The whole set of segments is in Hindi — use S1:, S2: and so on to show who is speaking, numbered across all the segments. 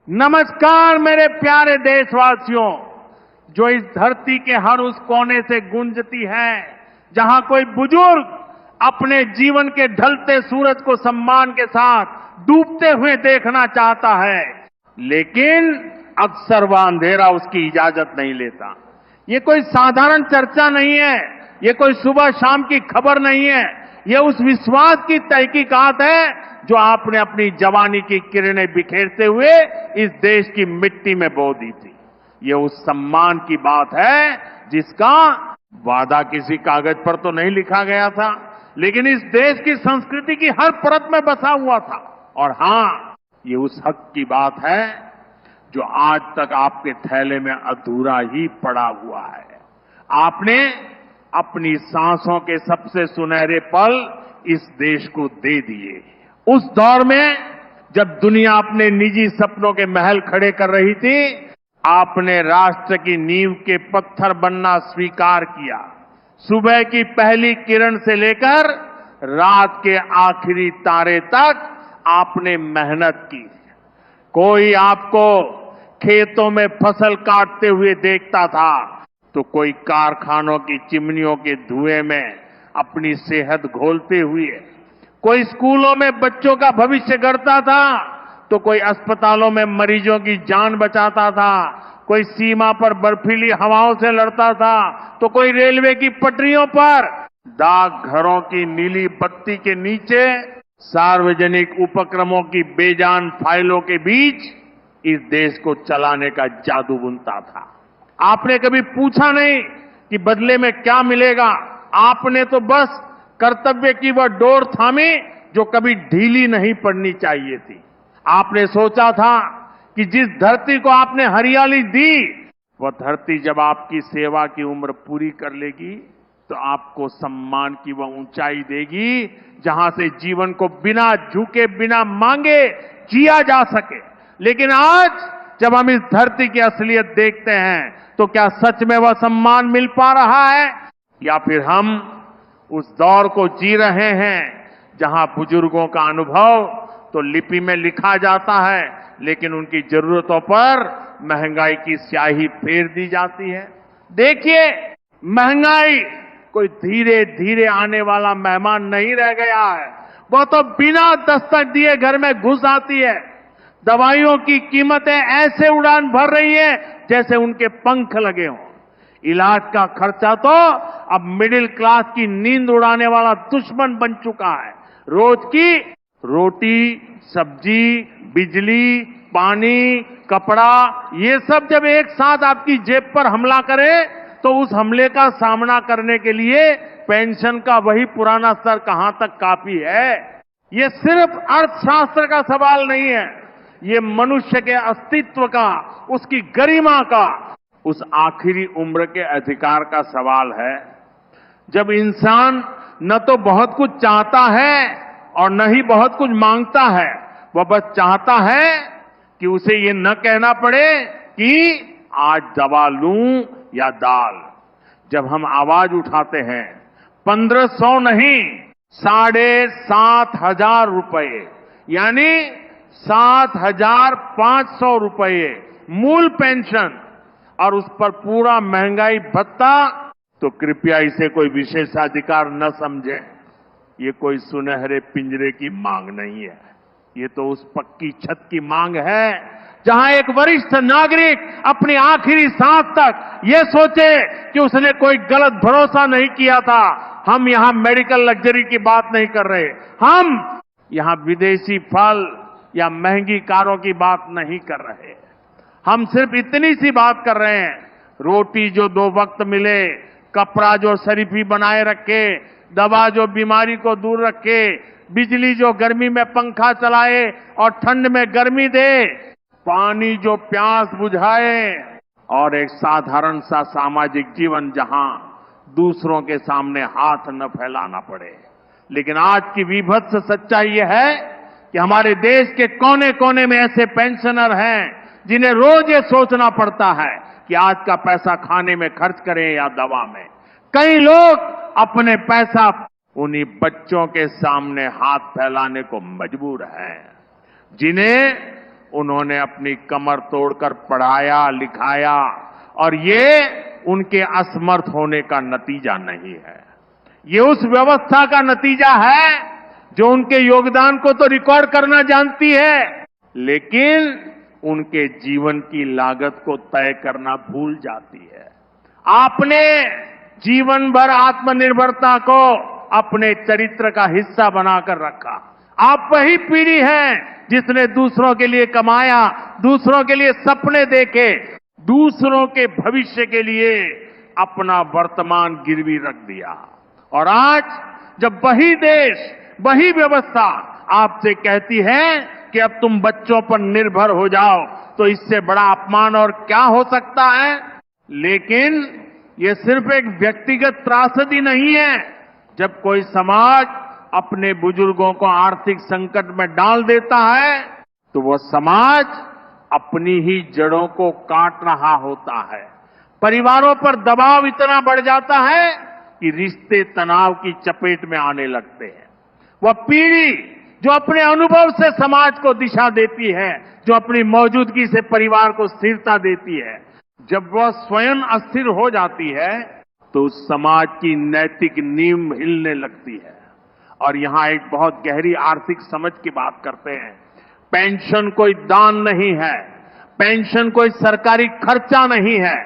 S1: नमस्कार मेरे प्यारे देशवासियों, जो इस धरती के हर उस कोने से गूंजती है जहां कोई बुजुर्ग अपने जीवन के ढलते सूरज को सम्मान के साथ डूबते हुए देखना चाहता है, लेकिन अक्सर वह अंधेरा उसकी इजाजत नहीं लेता। ये कोई साधारण चर्चा नहीं है, ये कोई सुबह शाम की खबर नहीं है, ये उस विश्वास की तहकीकात है जो आपने अपनी जवानी की किरणें बिखेरते हुए इस देश की मिट्टी में बो दी थी। ये उस सम्मान की बात है जिसका वादा किसी कागज पर तो नहीं लिखा गया था, लेकिन इस देश की संस्कृति की हर परत में बसा हुआ था। और हां, ये उस हक की बात है जो आज तक आपके थैले में अधूरा ही पड़ा हुआ है। आपने अपनी सांसों के सबसे सुनहरे पल इस देश को दे दिए। उस दौर में जब दुनिया अपने निजी सपनों के महल खड़े कर रही थी, आपने राष्ट्र की नींव के पत्थर बनना स्वीकार किया। सुबह की पहली किरण से लेकर रात के आखिरी तारे तक आपने मेहनत की। कोई आपको खेतों में फसल काटते हुए देखता था, तो कोई कारखानों की चिमनियों के धुएं में अपनी सेहत घोलते हुए, कोई स्कूलों में बच्चों का भविष्य गढ़ता था, तो कोई अस्पतालों में मरीजों की जान बचाता था, कोई सीमा पर बर्फीली हवाओं से लड़ता था, तो कोई रेलवे की पटरियों पर डाकघरों की नीली बत्ती के नीचे सार्वजनिक उपक्रमों की बेजान फाइलों के बीच इस देश को चलाने का जादू बुनता था। आपने कभी पूछा नहीं कि बदले में क्या मिलेगा, आपने तो बस कर्तव्य की वह डोर थामी जो कभी ढीली नहीं पड़नी चाहिए थी। आपने सोचा था कि जिस धरती को आपने हरियाली दी, वह धरती जब आपकी सेवा की उम्र पूरी कर लेगी तो आपको सम्मान की वह ऊंचाई देगी जहां से जीवन को बिना झुके, बिना मांगे जिया जा सके। लेकिन आज जब हम इस धरती की असलियत देखते हैं, तो क्या सच में वह सम्मान मिल पा रहा है, या फिर हम उस दौर को जी रहे हैं जहां बुजुर्गों का अनुभव तो लिपि में लिखा जाता है, लेकिन उनकी जरूरतों पर महंगाई की स्याही फेर दी जाती है। देखिए, महंगाई कोई धीरे धीरे आने वाला मेहमान नहीं रह गया है, वह तो बिना दस्तक दिए घर में घुस आती है। दवाइयों की कीमतें ऐसे उड़ान भर रही है जैसे उनके पंख लगे हों। इलाज का खर्चा तो अब मिडिल क्लास की नींद उड़ाने वाला दुश्मन बन चुका है। रोज की रोटी, सब्जी, बिजली, पानी, कपड़ा, ये सब जब एक साथ आपकी जेब पर हमला करे, तो उस हमले का सामना करने के लिए पेंशन का वही पुराना स्तर कहां तक काफी है। ये सिर्फ अर्थशास्त्र का सवाल नहीं है, ये मनुष्य के अस्तित्व का, उसकी गरिमा का, उस आखिरी उम्र के अधिकार का सवाल है। जब इंसान न तो बहुत कुछ चाहता है और न ही बहुत कुछ मांगता है, वह बस चाहता है कि उसे ये न कहना पड़े कि आज दवा लूं या दाल। जब हम आवाज उठाते हैं 1500 नहीं, 7,500 रुपए, यानी 7,500 रुपए मूल पेंशन, और उस पर पूरा महंगाई भत्ता, तो कृपया इसे कोई विशेषाधिकार न समझें। ये कोई सुनहरे पिंजरे की मांग नहीं है, ये तो उस पक्की छत की मांग है जहां एक वरिष्ठ नागरिक अपनी आखिरी सांस तक ये सोचे कि उसने कोई गलत भरोसा नहीं किया था। हम यहां मेडिकल लग्जरी की बात नहीं कर रहे, हम यहां विदेशी फल या महंगी कारों की बात नहीं कर रहे। हम सिर्फ इतनी सी बात कर रहे हैं, रोटी जो 2 वक्त मिले, कपड़ा जो शरीफी बनाए रखे, दवा जो बीमारी को दूर रखे, बिजली जो गर्मी में पंखा चलाए और ठंड में गर्मी दे, पानी जो प्यास बुझाए, और एक साधारण सा सामाजिक जीवन जहां दूसरों के सामने हाथ न फैलाना पड़े। लेकिन आज की विभत्स सच्चाई यह है कि हमारे देश के कोने कोने में ऐसे पेंशनर हैं जिन्हें रोज ये सोचना पड़ता है कि आज का पैसा खाने में खर्च करें या दवा में। कई लोग अपने पैसा उन्हीं बच्चों के सामने हाथ फैलाने को मजबूर हैं जिन्हें उन्होंने अपनी कमर तोड़कर पढ़ाया लिखाया और ये उनके असमर्थ होने का नतीजा नहीं है। ये उस व्यवस्था का नतीजा है जो उनके योगदान को तो रिकॉर्ड करना जानती है, लेकिन उनके जीवन की लागत को तय करना भूल जाती है। आपने जीवन भर आत्मनिर्भरता को अपने चरित्र का हिस्सा बनाकर रखा। आप वही पीढ़ी हैं जिसने दूसरों के लिए कमाया, दूसरों के लिए सपने देखे, दूसरों के भविष्य के लिए अपना वर्तमान गिरवी रख दिया। और आज जब वही देश, वही व्यवस्था आपसे कहती है कि अब तुम बच्चों पर निर्भर हो जाओ, तो इससे बड़ा अपमान और क्या हो सकता है। लेकिन ये सिर्फ एक व्यक्तिगत त्रासदी नहीं है। जब कोई समाज अपने बुजुर्गों को आर्थिक संकट में डाल देता है, तो वह समाज अपनी ही जड़ों को काट रहा होता है। परिवारों पर दबाव इतना बढ़ जाता है कि रिश्ते तनाव की चपेट में आने लगते हैं। वह पीढ़ी जो अपने अनुभव से समाज को दिशा देती है, जो अपनी मौजूदगी से परिवार को स्थिरता देती है, जब वह स्वयं अस्थिर हो जाती है तो उस समाज की नैतिक नींव हिलने लगती है। और यहां एक बहुत गहरी आर्थिक समझ की बात करते हैं। पेंशन कोई दान नहीं है, पेंशन कोई सरकारी खर्चा नहीं है,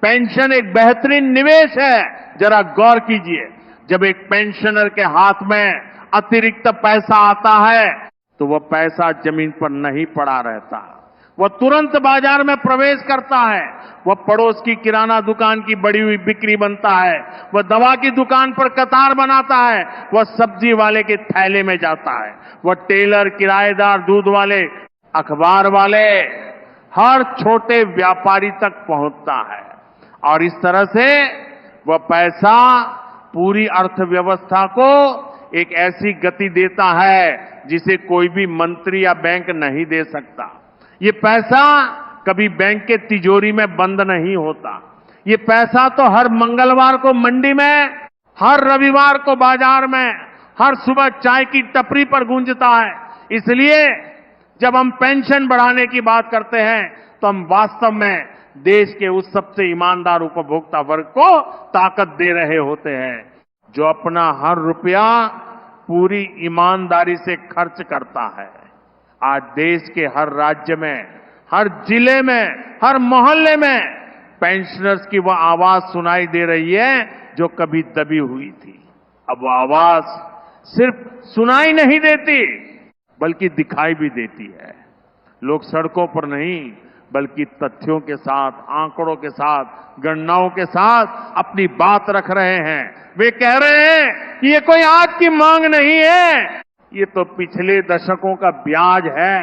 S1: पेंशन एक बेहतरीन निवेश है। जरा गौर कीजिए, जब एक पेंशनर के हाथ में अतिरिक्त पैसा आता है तो वह पैसा जमीन पर नहीं पड़ा रहता, वह तुरंत बाजार में प्रवेश करता है, वह पड़ोस की किराना दुकान की बढ़ी हुई बिक्री बनता है, वह दवा की दुकान पर कतार बनाता है, वह सब्जी वाले के थैले में जाता है, वह टेलर, किराएदार, दूध वाले, अखबार वाले, हर छोटे व्यापारी तक पहुंचता है। और इस तरह से वह पैसा पूरी अर्थव्यवस्था को एक ऐसी गति देता है जिसे कोई भी मंत्री या बैंक नहीं दे सकता। ये पैसा कभी बैंक के तिजोरी में बंद नहीं होता। ये पैसा तो हर मंगलवार को मंडी में, हर रविवार को बाजार में, हर सुबह चाय की टपरी पर गूंजता है। इसलिए जब हम पेंशन बढ़ाने की बात करते हैं तो हम वास्तव में देश के उस सबसे ईमानदार उपभोक्ता वर्ग को ताकत दे रहे होते हैं जो अपना हर रुपया पूरी ईमानदारी से खर्च करता है। आज देश के हर राज्य में, हर जिले में, हर मोहल्ले में पेंशनर्स की वह आवाज सुनाई दे रही है जो कभी दबी हुई थी। अब वो आवाज सिर्फ सुनाई नहीं देती बल्कि दिखाई भी देती है। लोग सड़कों पर नहीं बल्कि तथ्यों के साथ, आंकड़ों के साथ, गणनाओं के साथ अपनी बात रख रहे हैं। वे कह रहे हैं कि ये कोई आज की मांग नहीं है, ये तो पिछले दशकों का ब्याज है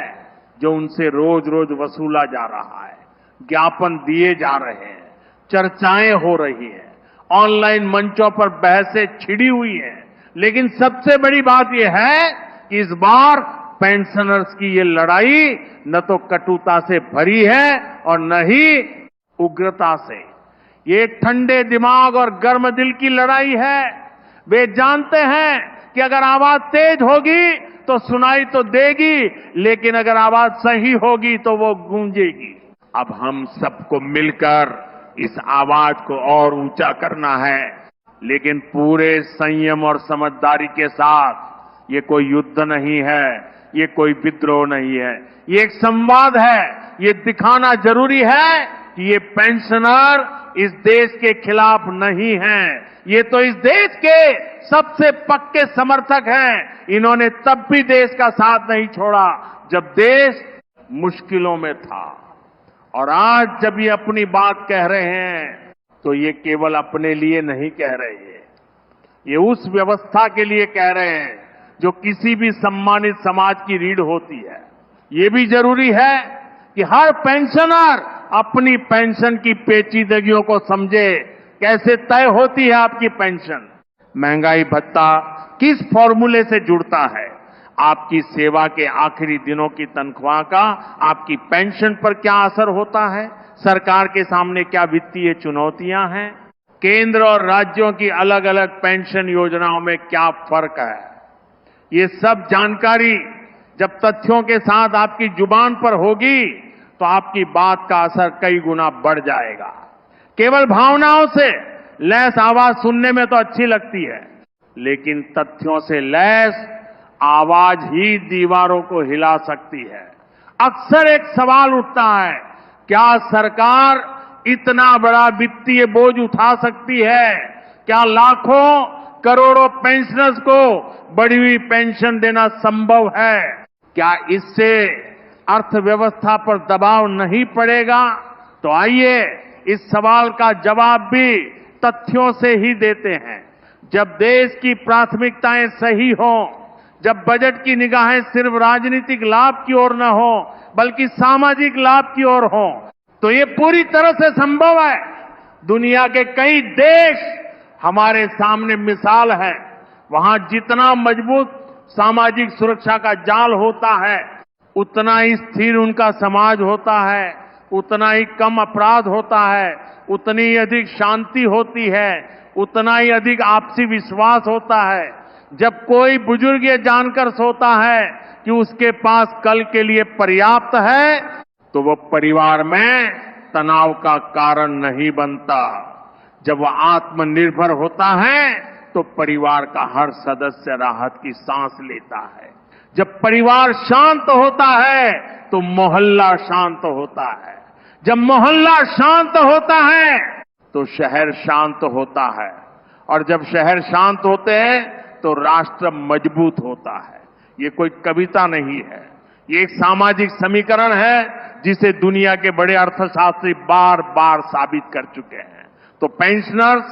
S1: जो उनसे रोज रोज वसूला जा रहा है। ज्ञापन दिए जा रहे हैं, चर्चाएं हो रही हैं, ऑनलाइन मंचों पर बहसें छिड़ी हुई हैं। लेकिन सबसे बड़ी बात यह है कि इस बार पेंशनर्स की ये लड़ाई न तो कटुता से भरी है और न ही उग्रता से। ये ठंडे दिमाग और गर्म दिल की लड़ाई है। वे जानते हैं कि अगर आवाज तेज होगी तो सुनाई तो देगी, लेकिन अगर आवाज सही होगी तो वो गूंजेगी। अब हम सबको मिलकर इस आवाज को और ऊंचा करना है, लेकिन पूरे संयम और समझदारी के साथ। ये कोई युद्ध नहीं है, ये कोई विद्रोह नहीं है, ये एक संवाद है। ये दिखाना जरूरी है कि ये पेंशनर इस देश के खिलाफ नहीं हैं, ये तो इस देश के सबसे पक्के समर्थक हैं। इन्होंने तब भी देश का साथ नहीं छोड़ा जब देश मुश्किलों में था, और आज जब ये अपनी बात कह रहे हैं तो ये केवल अपने लिए नहीं कह रहे हैं, ये उस व्यवस्था के लिए कह रहे हैं जो किसी भी सम्मानित समाज की रीढ़ होती है। ये भी जरूरी है कि हर पेंशनर अपनी पेंशन की पेचीदगियों को समझे। कैसे तय होती है आपकी पेंशन? महंगाई भत्ता किस फॉर्मूले से जुड़ता है? आपकी सेवा के आखिरी दिनों की तनख्वाह का आपकी पेंशन पर क्या असर होता है? सरकार के सामने क्या वित्तीय चुनौतियां हैं? केंद्र और राज्यों की अलग अलग पेंशन योजनाओं में क्या फर्क है? ये सब जानकारी जब तथ्यों के साथ आपकी जुबान पर होगी तो आपकी बात का असर कई गुना बढ़ जाएगा। केवल भावनाओं से लैस आवाज सुनने में तो अच्छी लगती है, लेकिन तथ्यों से लैस आवाज ही दीवारों को हिला सकती है। अक्सर एक सवाल उठता है, क्या सरकार इतना बड़ा वित्तीय बोझ उठा सकती है? क्या लाखों करोड़ों पेंशनर्स को बढ़ी हुई पेंशन देना संभव है? क्या इससे अर्थव्यवस्था पर दबाव नहीं पड़ेगा? तो आइए इस सवाल का जवाब भी तथ्यों से ही देते हैं। जब देश की प्राथमिकताएं सही हों, जब बजट की निगाहें सिर्फ राजनीतिक लाभ की ओर न हो बल्कि सामाजिक लाभ की ओर हो, तो ये पूरी तरह से संभव है। दुनिया के कई देश हमारे सामने मिसाल है। वहां जितना मजबूत सामाजिक सुरक्षा का जाल होता है, उतना ही स्थिर उनका समाज होता है, उतना ही कम अपराध होता है, उतनी ही अधिक शांति होती है, उतना ही अधिक आपसी विश्वास होता है। जब कोई बुजुर्ग ये जानकर सोता है कि उसके पास कल के लिए पर्याप्त है, तो वो परिवार में तनाव का कारण नहीं बनता। जब वह आत्मनिर्भर होता है तो परिवार का हर सदस्य राहत की सांस लेता है। जब परिवार शांत होता है तो मोहल्ला शांत होता है। जब मोहल्ला शांत होता है तो शहर शांत होता है, और जब शहर शांत होते हैं तो राष्ट्र मजबूत होता है। ये कोई कविता नहीं है, ये एक सामाजिक समीकरण है जिसे दुनिया के बड़े अर्थशास्त्री बार बार साबित कर चुके हैं। तो पेंशनर्स,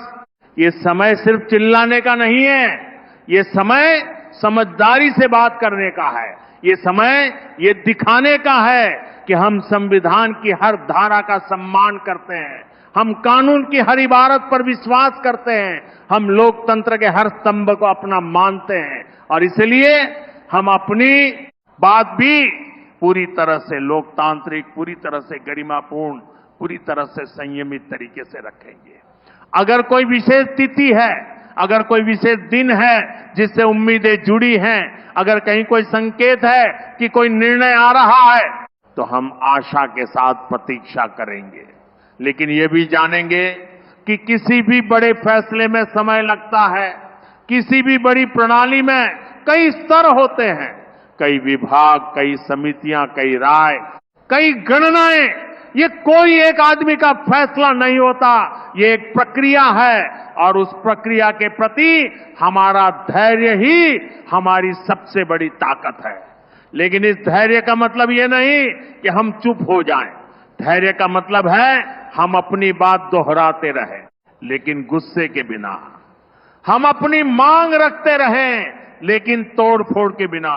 S1: ये समय सिर्फ चिल्लाने का नहीं है, ये समय समझदारी से बात करने का है। ये समय ये दिखाने का है कि हम संविधान की हर धारा का सम्मान करते हैं, हम कानून की हर इबारत पर विश्वास करते हैं, हम लोकतंत्र के हर स्तंभ को अपना मानते हैं, और इसलिए हम अपनी बात भी पूरी तरह से लोकतांत्रिक, पूरी तरह से गरिमापूर्ण, पूरी तरह से संयमित तरीके से रखेंगे। अगर कोई विशेष तिथि है, अगर कोई विशेष दिन है जिससे उम्मीदें जुड़ी हैं, अगर कहीं कोई संकेत है कि कोई निर्णय आ रहा है, तो हम आशा के साथ प्रतीक्षा करेंगे। लेकिन ये भी जानेंगे कि किसी भी बड़े फैसले में समय लगता है, किसी भी बड़ी प्रणाली में कई स्तर होते हैं, कई विभाग, कई समितियां, कई राय, कई गणनाएं। ये कोई एक आदमी का फैसला नहीं होता, ये एक प्रक्रिया है, और उस प्रक्रिया के प्रति हमारा धैर्य ही हमारी सबसे बड़ी ताकत है। लेकिन इस धैर्य का मतलब ये नहीं कि हम चुप हो जाएं। धैर्य का मतलब है हम अपनी बात दोहराते रहें, लेकिन गुस्से के बिना। हम अपनी मांग रखते रहें, लेकिन तोड़-फोड़ के बिना।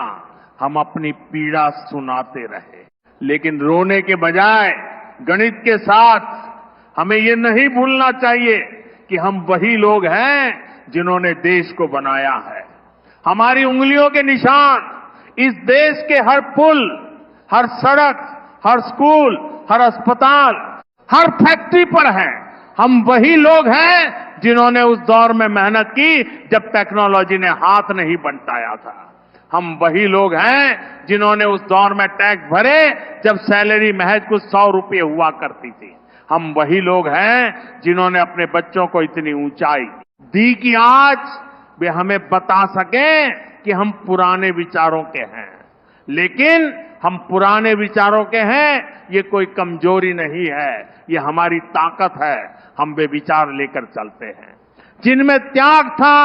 S1: हम अपनी पीड़ा सुनाते रहें, लेकिन रोने के बजाय गणित के साथ। हमें ये नहीं भूलना चाहिए कि हम वही लोग हैं जिन्होंने देश को बनाया है। हमारी उंगलियों के निशान इस देश के हर पुल, हर सड़क, हर स्कूल, हर अस्पताल, हर फैक्ट्री पर हैं। हम वही लोग हैं जिन्होंने उस दौर में मेहनत की जब टेक्नोलॉजी ने हाथ नहीं बंटाया था। हम वही लोग हैं जिन्होंने उस दौर में टैक्स भरे जब सैलरी महज कुछ 100 रुपये हुआ करती थी। हम वही लोग हैं जिन्होंने अपने बच्चों को इतनी ऊंचाई दी कि आज वे हमें बता सकें कि हम पुराने विचारों के हैं। लेकिन हम पुराने विचारों के हैं, ये कोई कमजोरी नहीं है, ये हमारी ताकत है। हम वे विचार लेकर चलते हैं जिनमें त्याग था,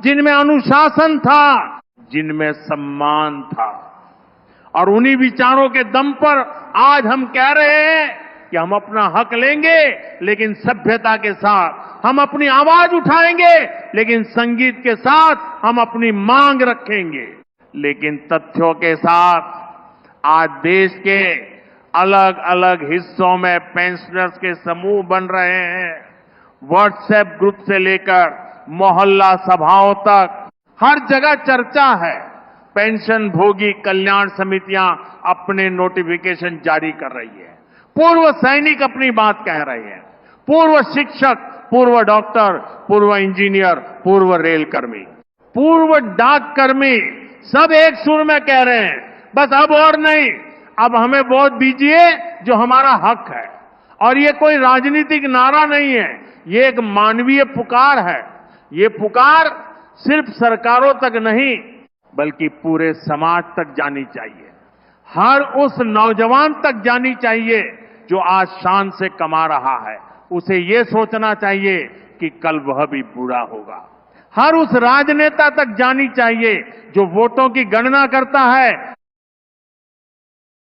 S1: जिनमें अनुशासन था, जिनमें सम्मान था, और उन्हीं विचारों के दम पर आज हम कह रहे हैं कि हम अपना हक लेंगे, लेकिन सभ्यता के साथ। हम अपनी आवाज उठाएंगे, लेकिन संगीत के साथ हम अपनी मांग रखेंगे, लेकिन तथ्यों के साथ। आज देश के अलग अलग हिस्सों में पेंशनर्स के समूह बन रहे हैं। व्हाट्सएप ग्रुप से लेकर मोहल्ला सभाओं तक हर जगह चर्चा है। पेंशन भोगी कल्याण समितियां अपने नोटिफिकेशन जारी कर रही है। पूर्व सैनिक अपनी बात कह रहे हैं, पूर्व शिक्षक, पूर्व डॉक्टर, पूर्व इंजीनियर, पूर्व रेल कर्मी, पूर्व डाक कर्मी, सब एक सुर में कह रहे हैं बस अब और नहीं, अब हमें वोट दीजिए जो हमारा हक है। और ये कोई राजनीतिक नारा नहीं है, ये एक मानवीय पुकार है। ये पुकार सिर्फ सरकारों तक नहीं, बल्कि पूरे समाज तक जानी चाहिए। हर उस नौजवान तक जानी चाहिए जो आज शान से कमा रहा है। उसे ये सोचना चाहिए कि कल वह भी बूढ़ा होगा। हर उस राजनेता तक जानी चाहिए जो वोटों की गणना करता है